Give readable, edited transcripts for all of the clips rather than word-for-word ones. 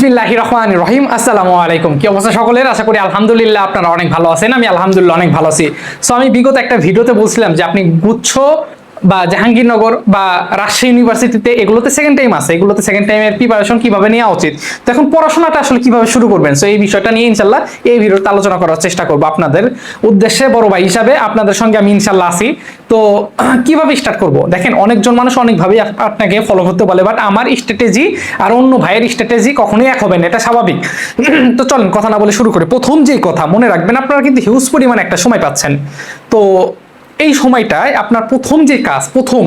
বিসমিল্লাহির রহমানির রহিম। আসসালামু আলাইকুম। কি অবস্থা সকলের? আশা করি আলহামদুলিল্লাহ আপনারা অনেক ভালো আছেন। আমি আলহামদুলিল্লাহ অনেক ভালো আছি। সো আমি বিগত একটা ভিডিওতে বলছিলাম যে আপনি গুচ্ছ বা জাহাঙ্গীরনগর বা রাজশাহী ইউনিভার্সিটিতে এগুলোতে সেকেন্ড টাইম আছে, এগুলোতে সেকেন্ড টাইমের প্রিপারেশন কিভাবে নেওয়া উচিত, তো এখন পড়াশোনাটা আসলে কিভাবে শুরু করবেন, সো এই বিষয়টা নিয়ে ইনশাল্লাহ এই ভিডিওতে আলোচনা করার চেষ্টা করবো আপনাদের উদ্দেশ্যে। বড় ভাই হিসাবে আপনাদের সঙ্গে আমি ইনশাল্লাহ আছি। তো কিভাবে স্টার্ট করব? দেখেন, অনেকজন মানুষ অনেকভাবে আপনাকে ফলো করতে বলে, বাট আমার স্ট্র্যাটেজি আর অন্য ভাইয়ের স্ট্র্যাটেজি কখনোই এক হবে না, এটা স্বাভাবিক। তো চলেন কথা না বলে শুরু করি। প্রথম যেই কথা মনে রাখবেন, আপনারা কিন্তু হিউজ পরিমাণে একটা সময় পাচ্ছেন। তো এই সময়টায় আপনার প্রথম যে কাজ,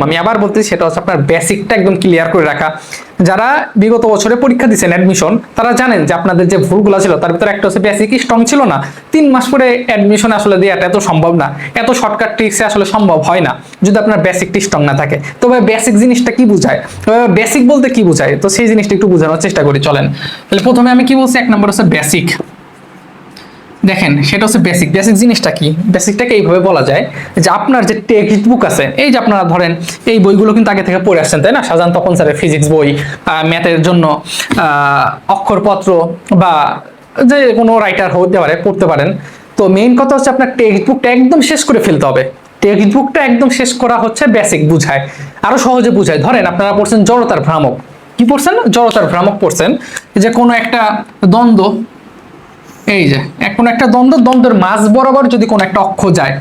আমি আবার বলতেছি, সেটা হচ্ছে আপনার বেসিকটা একদম ক্লিয়ার করে রাখা। যারা বিগত বছরে পরীক্ষা দিচ্ছেন অ্যাডমিশন, তারা জানেন যে আপনাদের যে ভুলগুলো ছিল তার ভিতরে একটা হচ্ছে বেসিক স্ট্রং ছিল না। 3 মাস পরে অ্যাডমিশন আসলে দেওয়াটা এত সম্ভব না, এত শর্টকাট ট্রিক্সে আসলে সম্ভব হয় না যদি আপনার বেসিকটি স্ট্রং না থাকে। তবে বেসিক জিনিসটা কি বোঝায়, বেসিক বলতে কি বোঝায়, তো সেই জিনিসটা একটু বোঝানোর চেষ্টা করি। চলেন তাহলে প্রথমে আমি কি বলছি, 1 নম্বর হচ্ছে বেসিক। দেখেন, সেটা হচ্ছে বেসিক। বেসিক জিনিসটা কি? বেসিকটাকে এইভাবে বলা যায় যে আপনার যে টেক্সট বুক আছে, এই যে আপনারা ধরেন এই বইগুলো কিন্তু আগে থেকে পড়ে আসছেন, তাই না? শাহজাহান তপন স্যারের ফিজিক্স বই, ম্যাথের জন্য অক্ষরপত্র, বা যে কোনো রাইটার হতে পারে, পড়তে পারেন। তো মেইন কথা হচ্ছে আপনার টেক্সট বুকটা একদম শেষ করে ফেলতে হবে। টেক্সট বুকটা একদম শেষ করা হচ্ছে বেসিক বুঝায়, আরো সহজে বুঝায়। ধরেন আপনারা পড়ছেন জড়তার ভ্রামক। কি পড়ছেন? জড়তার ভ্রামক পড়ছেন। যে কোনো একটা দ্বন্দ্ব, এই যে কোনো একটা দ্বন্দ্বের মাঝ বরাবর যদি কোনো একটা অক্ষ যায়,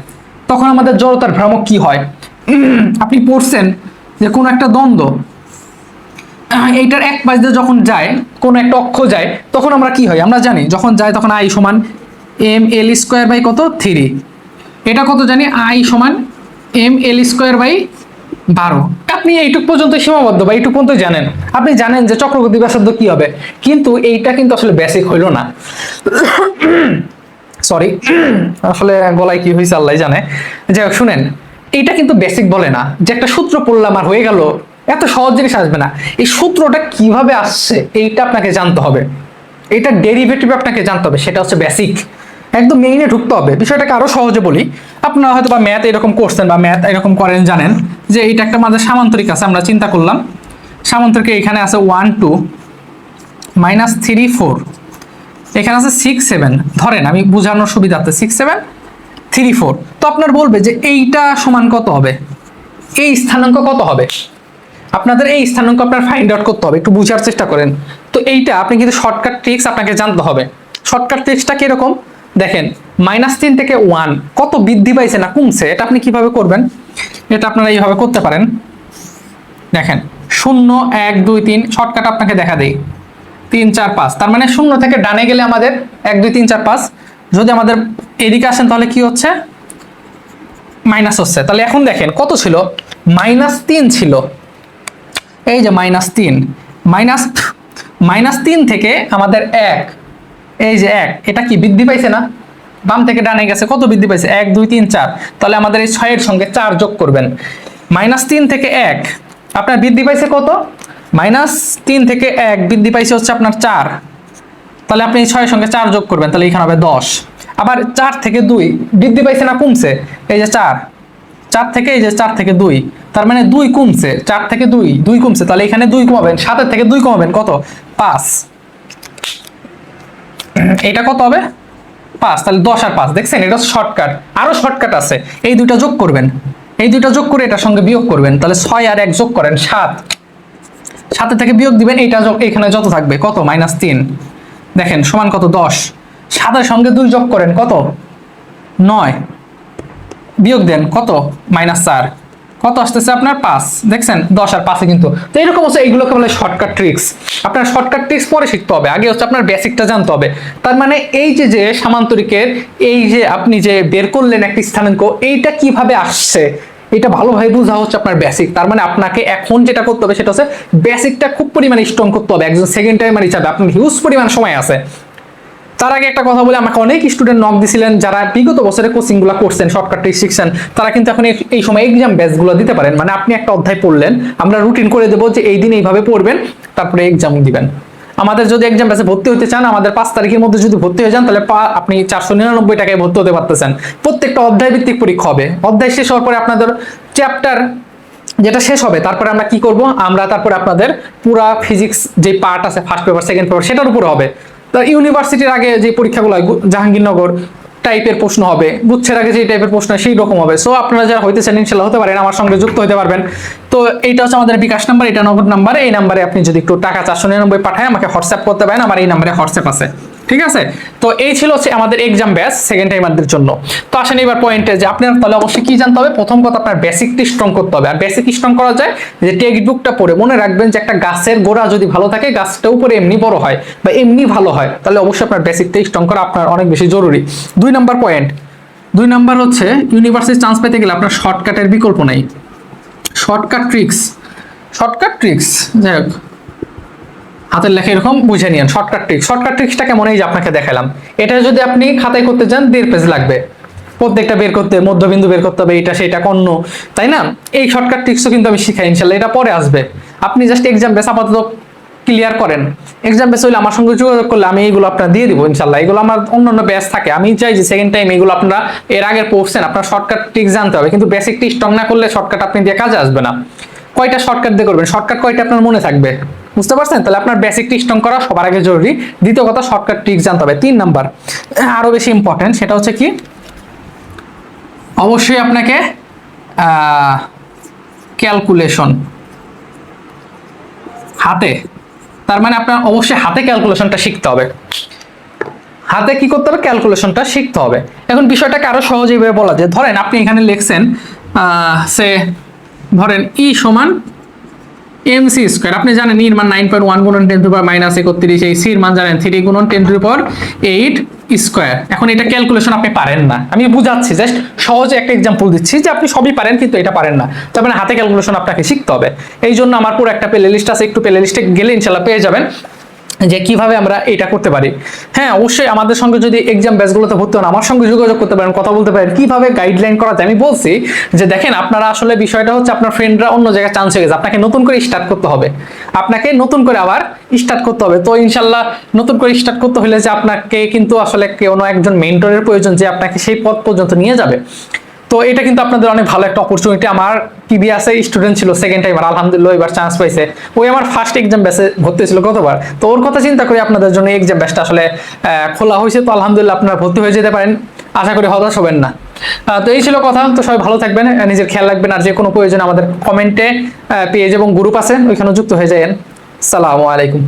তখন আমাদের জড়তার ভ্রামক কি হয়? আপনি পড়ছেন যে কোনো একটা দ্বন্দ্ব, এইটার এক পাশ দিয়ে যখন যায়, কোনো একটা অক্ষ যায়, তখন আমরা কি হয় আমরা জানি, যখন যায় তখন আই সমান এম এল স্কোয়ার বাই কত 3। এটা কত জানি, আই সমান এম এল স্কোয়ার বাই 12। আপনি এইটুক পর্যন্ত সীমাবদ্ধ বা এইটুক পর্যন্ত জানেন, আপনি জানেন যে চক্রবর্তী ব্যাসার্ধ কি হবে, কিন্তু এইটা কিন্তু আসলে বেসিক হইল না। সরি, আসলে গলায় কি হয়েছে আল্লাহ জানে। যাই হোক, শুনেন, এইটা কিন্তু বেসিক বলে না যে একটা সূত্র পড়লাম আর হয়ে গেল, এত সহজ জিনিস আসবে না। এই সূত্রটা কিভাবে আসছে এইটা আপনাকে জানতে হবে, এটা ডেরিভেটিভ আপনাকে জানতে হবে, সেটা হচ্ছে বেসিক। একদম মেইনে ঢুকতে হবে। বিষয়টাকে আরো সহজে বলি, আপনারা হয়তো বা ম্যাথ এরকম করছেন বা ম্যাথ এরকম করেন, জানেন যে এইটা একটা আমাদের সামান্তরিক আছে। আমরা চিন্তা করলাম সামান্তরিকে এখানে আছে 1 2 -3 4, এখানে আছে 6 7। ধরেন আমি বোঝানোর সুবিধার্থে 6 7 3 4। তো আপনার বলবে যে এইটা সমান কত হবে, এই স্থানাঙ্ক কত হবে। আপনাদের এই স্থানাঙ্ক আপনার ফাইন্ড আউট করতে হবে, একটু বুঝার চেষ্টা করেন। তো এইটা আপনি কিন্তু শর্টকাট ট্রিক্স আপনাকে জানতে হবে। শর্টকাট ট্রিক্সটা কিরকম দেখেন, -3 থেকে 1 কত বৃদ্ধি পাইছে না কমছে, এটা আপনি কিভাবে করবেন, এটা আপনারা এইভাবে করতে পারেন। দেখেন 0 1 2 3, শর্টকাট আপনাকে দেখা দেই 3 4 5। তার মানে 0 থেকে ডানে গেলে আমাদের 1 2 3 4 5, যদি আমাদের এদিকে আসেন তাহলে কি হচ্ছে, মাইনাস হচ্ছে। তাহলে এখন দেখেন কত ছিল, -3 ছিল। এই যে -3, -3 থেকে আমাদের 1, এই যে 1, এটা কি বৃদ্ধি পাইছে না? বাম থেকে ডানে গেছে, কত বৃদ্ধি পাইছে, 1 2 3 4। তাহলে আমাদের এই 6 এর সঙ্গে 4 যোগ করবেন। -3 থেকে 1 আপনার বৃদ্ধি পাইছে কত, -3 থেকে 1 বৃদ্ধি পাইছে হচ্ছে আপনার 4। তাহলে আপনি 6 এর সঙ্গে 4 যোগ করবেন, তাহলে এখানে হবে 10। আবার 4 থেকে 2 বৃদ্ধি পাইছে না কমছে, এই যে 4 থেকে, এই যে 4 থেকে 2, তার মানে 2 কমছে, 4 থেকে 2 কমছে, তাহলে এখানে 2 কমাবেন, 7 থেকে 2 কমাবেন কত, 5। এটা কত হবে, 5। তাহলে 10 আর 5, দেখছেন এটা শর্টকাট। আরো শর্টকাট আছে, এই দুইটা যোগ করবেন, এই দুইটা যোগ করে এটার সঙ্গে বিয়োগ করবেন, তাহলে 6 আর 1 যোগ করেন 7, 7 থেকে বিয়োগ দিবেন, এইটা এখানে যত থাকবে কত, -3। দেখেন সমান কত, 10। 7 এর সঙ্গে 2 যোগ করেন কত, 9, বিয়োগ দেন কত, -4, কত আসতেছে আপনার 5। দেখছেন 10 আর 5 কিন্তু। তো এরকম হচ্ছে, এইগুলোকে বলে শর্টকাট ট্রিক্স। আপনার শর্টকাট ট্রিক্স পরে শিখতে হবে, আগে হচ্ছে আপনার বেসিকটা জানতে হবে। তার মানে এই যে সামান্তরিকের এই যে আপনি যে বের করলেন একটা স্থানাঙ্ক, এইটা কিভাবে আসছে এটা ভালোভাবে বোঝা হচ্ছে আপনার বেসিক। তার মানে আপনাকে এখন যেটা করতে হবে সেটা হচ্ছে বেসিকটা খুব পরিমাণে স্ট্রং করতে হবে। একজন সেকেন্ড টাইমার হিসাবে আপনার হিউজ পরিমাণ সময় আছে। তার আগে একটা কথা বলে, আমাকে অনেক স্টুডেন্ট নক দিছিলেন যারা বিগত বছরে কোচিং গুলো করছেন, শর্টকাট ট্রিক শিখছেন, তারা কিন্তু এখন এই সময় এক্সাম ব্যাচ গুলো দিতে পারেন। মানে আপনি একটা অধ্যায় পড়লেন, আমরা রুটিন করে দেবো যে এই দিন এইভাবে পড়বেন, তারপরে এক্সাম দিবেন। আমাদের যদি এক্সাম ব্যাচে ভর্তি হতে চান, আমাদের 5 তারিখের মধ্যে যদি ভর্তি হয়ে যান, তাহলে আপনি 499 টাকায় ভর্তি হতে পারতেছেন। প্রত্যেকটা অধ্যায় ভিত্তিক পরীক্ষা হবে। অধ্যায় শেষ হওয়ার পরে আপনাদের চ্যাপ্টার যেটা শেষ হবে তারপরে আমরা কি করব, আমরা তারপরে আপনাদের পুরা ফিজিক্স যে পার্ট আছে ফার্স্ট পেপার সেকেন্ড পেপার সেটার উপরে হবে। তো ইউনিভার্সিটির আগে যে পরীক্ষাগুলো হয় জাহাঙ্গীরনগর টাইপের প্রশ্ন হবে, গুচ্ছের আগে যে টাইপের প্রশ্ন সেই রকম হবে। সো আপনারা যারা হইতেছেন ইনশাল্লাহ হতে পারেন, আমার সঙ্গে যুক্ত হতে পারবেন। তো এইটা হচ্ছে আমাদের বিকাশ নাম্বার, এটা নগদ নাম্বার। এই নাম্বারে আপনি যদি একটু টাকা 499 পাঠায় আমাকে হোয়াটসঅ্যাপ করতে পারেন, আমার এই নাম্বারে হোয়াটসঅ্যাপ আছে, ঠিক আছে। তো এই ছিল হচ্ছে আমাদের এক্সাম ব্যাচ সেকেন্ড টাইমারদের জন্য। তো আসেন এবার পয়েন্টে যে আপনার তাহলে অবশ্যই কি জানতে হবে, প্রথম কথা আপনার বেসিকটি স্ট্রং করতে হবে। আর বেসিক স্ট্রং করা যায় যে টেক্সট বুকটা পড়ে। মনে রাখবেন যে একটা গাছের গোড়া যদি ভালো থাকে গাছটা উপরে এমনি বড় হয় বা এমনি ভালো হয়, তাহলে অবশ্যই আপনার বেসিকটা স্ট্রং করা আপনার অনেক বেশি জরুরি। 2 নাম্বার পয়েন্ট, 2 নাম্বার হচ্ছে ইউনিভার্সিটি চান্স পেতে গেলে আপনার শর্টকাটের বিকল্প নেই। শর্টকাট ট্রিক্স যাই হোক হাতের লেখা এরকম বুঝে নিন। শর্টকাট ট্রিক্সটা কেমন, এই যে আপনাকে দেখালাম। এটা যদি আপনি খাতায় করতে যান 1.5 পেজ লাগবে, প্রত্যেকটা বের করতে, মধ্যবিন্দু বের করতে হবে, এটা সেটা কর্ণ, তাই না। এই শর্টকাট ট্রিক্সও কিন্তু আমি শিখাই ইনশাল্লাহ, এটা পরে আসবে। আপনি জাস্ট এক্সাম বেস আপাতত ক্লিয়ার করেন। এক্সাম বেস হইলে আমার সঙ্গে যোগাযোগ করলে আমি এইগুলো আপনার দিয়ে দিব ইনশাল্লাহ। এগুলো আমার অন্যান্য ব্যাচ থাকে, আমি চাই যে সেকেন্ড টাইম এগুলো আপনারা এর আগে পড়ছেন, আপনার শর্টকাট ট্রিক্স জানতে হবে। কিন্তু বেসিকটি স্ট্রং না করলে শর্টকাট আপনি দিয়ে কাজে আসবে না। কয়টা শর্টকাট দিয়ে করবেন, শর্টকাট কয়টা আপনার মনে থাকবে, বুঝতে পারছেন। তাহলে আপনার বেসিকটি স্ট্রং করা সবার আগে জরুরি। দ্বিতীয় কথা শর্টকাট ট্রিক্স জানতে হবে। 3 নাম্বার আরো বেশি ইম্পর্টেন্ট, সেটা হচ্ছে কি অবশ্যই আপনাকে ক্যালকুলেশন হাতে, তার মানে আপনার অবশ্যই হাতে ক্যালকুলেশনটা শিখতে হবে। হাতে কি করতে হবে, ক্যালকুলেশনটা শিখতে হবে। এখন বিষয়টাকে আরো সহজভাবে বলা যায়, ধরেন আপনি এখানে লিখছেন ধরেন ই সমান mc স্কয়ার। আপনি জানেন এর মান 9.1 গুণন 10 টু দি পাওয়ার -31, এই সি এর মান জানেন 3 গুণন 10 টু দি পাওয়ার 8 স্কয়ার। এখন এটা ক্যালকুলেশন আপনি পারেন না, আমি বুঝাচ্ছি, জাস্ট সহজে একটা এক্সাম্পল দিচ্ছি যে আপনি সবই পারেন কিন্তু এটা পারেন না, তার মানে হাতে ক্যালকুলেশন আপনাকে শিখতে হবে। এই জন্য আমার পুরো একটা প্লে লিস্ট আছে, একটু প্লে লিস্টে গেলে ইনশাআল্লাহ পেয়ে যাবেন যে কিভাবে আমরা এটা করতে পারি। হ্যাঁ অবশ্যই আমাদের সঙ্গে যদি এক্সাম ব্যাচগুলোতে ভর্তি হন আমার সঙ্গে যোগাযোগ করতে পারেন, কথা বলতে পারেন কিভাবে গাইডলাইন করা যায়। আমি বলছি যে দেখেন আপনারা আসলে বিষয়টা হচ্ছে আপনার ফ্রেন্ডরা অন্য জায়গায় চান্স হয়ে গেছে, আপনাকে নতুন করে স্টার্ট করতে হবে, আপনাকে নতুন করে আবার স্টার্ট করতে হবে। তো ইনশাল্লাহ নতুন করে স্টার্ট করতে হলে যে আপনাকে কিন্তু আসলে কোনো একজন মেন্টরের প্রয়োজন যে আপনাকে সেই পথ পর্যন্ত নিয়ে যাবে। তো এটা কিন্তু আপনাদের অনেক ভালো একটা অপরচুনিটি। আমার পিবিএসে স্টুডেন্ট ছিল সেকেন্ড টাইমার, আলহামদুলিল্লাহ এবার চান্স পাইছে। ওই আমার ফার্স্ট এক্সাম ব্যাচে ভর্তি ছিল গতবার। তো ওর কথা চিন্তা করে আপনাদের জন্য এক্সাম ব্যাচটা আসলে খোলা হয়েছে। তো আলহামদুলিল্লাহ আপনারা ভর্তি হয়ে যেতে পারেন, আশা করি হতাশ হবেন না। তো এই ছিল কথা। তো সবাই ভালো থাকবেন, নিজের খেয়াল রাখবেন। আর যে কোনো প্রয়োজনে আমাদের কমেন্টে পেজ এবং গ্রুপ আছে ওইখানে যুক্ত হয়ে যাবেন। আসসালামু আলাইকুম।